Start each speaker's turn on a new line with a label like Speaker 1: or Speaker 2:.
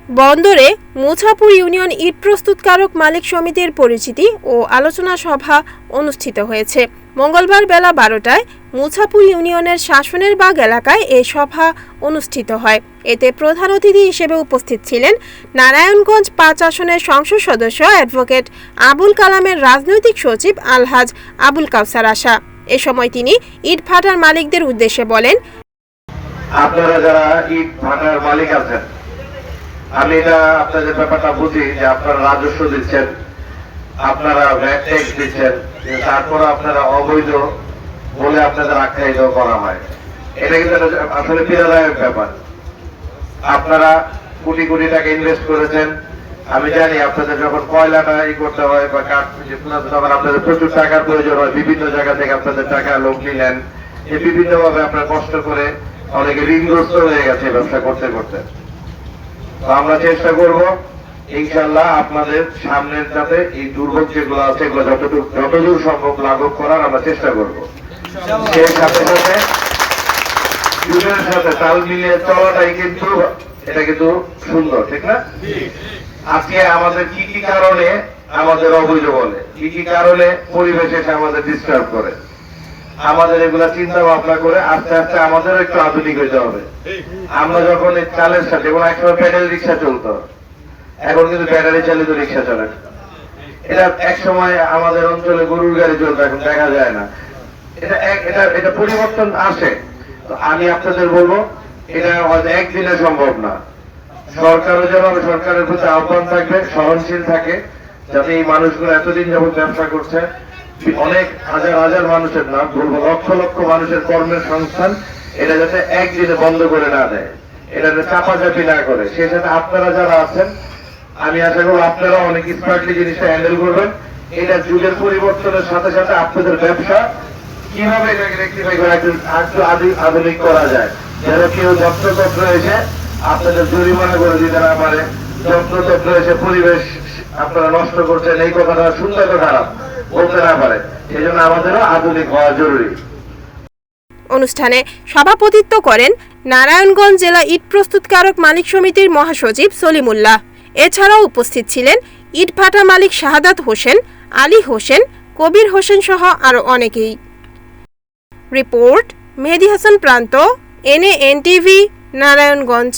Speaker 1: বন্দরে মুছাপুর ইউনিয়ন ইট প্রস্তুতকারক মালিক সমিতির পরিচিতি ও আলোচনা সভা অনুষ্ঠিত হয়েছে। মঙ্গলবার বেলা 12টায় মুছাপুর ইউনিয়নের শাসনের বাগ এলাকায় এই সভা অনুষ্ঠিত হয়। এতে প্রধান অতিথি হিসেবে উপস্থিত ছিলেন নারায়ণগঞ্জ 5 আসনের সংসদ সদস্য অ্যাডভোকেট আবুল কালামের রাজনৈতিক সচিব আলহাজ আবুল কাউসার আশা। এ সময় তিনি ইট ভাটার মালিকদের উদ্দেশ্যে বলেন,
Speaker 2: আপনারা যারা ইট ভাটার মালিক আছেন, আমি এটা আপনাদের ব্যাপারটা বুঝি যে আপনারা রাজস্ব দিচ্ছেন, আপনারা ভ্যাট ট্যাক্স দিচ্ছেন, তারপরে আপনারা অবৈধ বলে আপনাদের আখ্যায়িত করা হয়। এটা কিন্তু আসলে পীড়াদায়ক ব্যাপার। আপনারা কোটি কোটি টাকা ইনভেস্ট করেছেন। আমি জানি আপনাদের যখন কয়লাটা করতে হয় বা কাঠ তখন আপনাদের প্রচুর টাকার প্রয়োজন হয়। বিভিন্ন জায়গা থেকে আপনাদের টাকা লোক নিলেন, বিভিন্ন ভাবে আপনারা কষ্ট করে অনেকে ঋণগ্রস্ত হয়ে গেছে ব্যবসা করতে করতে। তো আমরা চেষ্টা করব ইনশাআল্লাহ আপনাদের সামনের যাতে এই দুর্ভোগ যেগুলো আছে এগুলো যতদূর সম্ভব লাঘব করার আমরা চেষ্টা করব। এর সাথে সাথে যুগের সাথে তাল মিলিয়ে চলাটাই কিন্তু এটা কিন্তু সুন্দর, ঠিক না? আজকে আমাদের কি কি কারণে আমাদের অবৈধ বলে, কি কি কারণে পরিবেশ এসে আমাদের ডিস্টার্ব করে, আমাদের এগুলা চিন্তা ভাবনা করে আস্তে আস্তে আমাদেরও একটু আধুনিক হইতে হবে। আমরা যখন এই চালের সাথে যেমন একসময় প্যাডেল রিক্সা চলতো, এখন কিন্তু ব্যাটারি চালিত রিক্সা চলে। এটা এক সময় আমাদের অঞ্চলে গরুর গাড়ি চলতো, এখন দেখা যায় না। এটা পরিবর্তন আসে। তো আমি আপনাদের বলবো এটা হয়তো একদিনে সম্ভব না। সরকারও যেভাবে সরকারের প্রতি আহ্বান থাকবে, সহনশীল থাকে, যাতে এই মানুষগুলো এতদিন যাবত ব্যবসা করছে, অনেক হাজার হাজার মানুষের না বলবো লক্ষ লক্ষ মানুষের কর্মের সংস্থান, এটা যাতে একদিনে বন্ধ করে না দেয়, এটা চাপাচাপি না করে। সেই সাথে আপনারা যারা আছেন, আমি আশা করব আপনারা অনেক স্মার্টলি জিনিসটা হ্যান্ডেল করবেন। এটা যুগের পরিবর্তনের সাথে সাথে আপনাদের ব্যবসা কিভাবে এটাকে রেক্টিফাই করা একটু আধুনিক করা যায়, যেন কেউ যত্রতত্র এসে আপনাদের জরিমানা করে দিতে না পারে, যত্রতত্র এসে পরিবেশ আপনারা নষ্ট করছেন এই কথাটা সুন্দর তো খারাপ বলতে না পারে। সেই জন্য আমাদেরও আধুনিক হওয়া জরুরি।
Speaker 1: অনুষ্ঠানে সভাপতিত্ব করেন নারায়ণগঞ্জ জেলা ইট প্রস্তুতকারক মালিক সমিতির মহাসচিব সলিমুল্লাহ। এছাড়াও উপস্থিত ছিলেন ইট ভাটা মালিক শাহাদাত হোসেন, আলী হোসেন, কবির হোসেন সহ আরও অনেকেই। রিপোর্ট মেহেদী হাসান প্রান্ত, NANTV, নারায়ণগঞ্জ।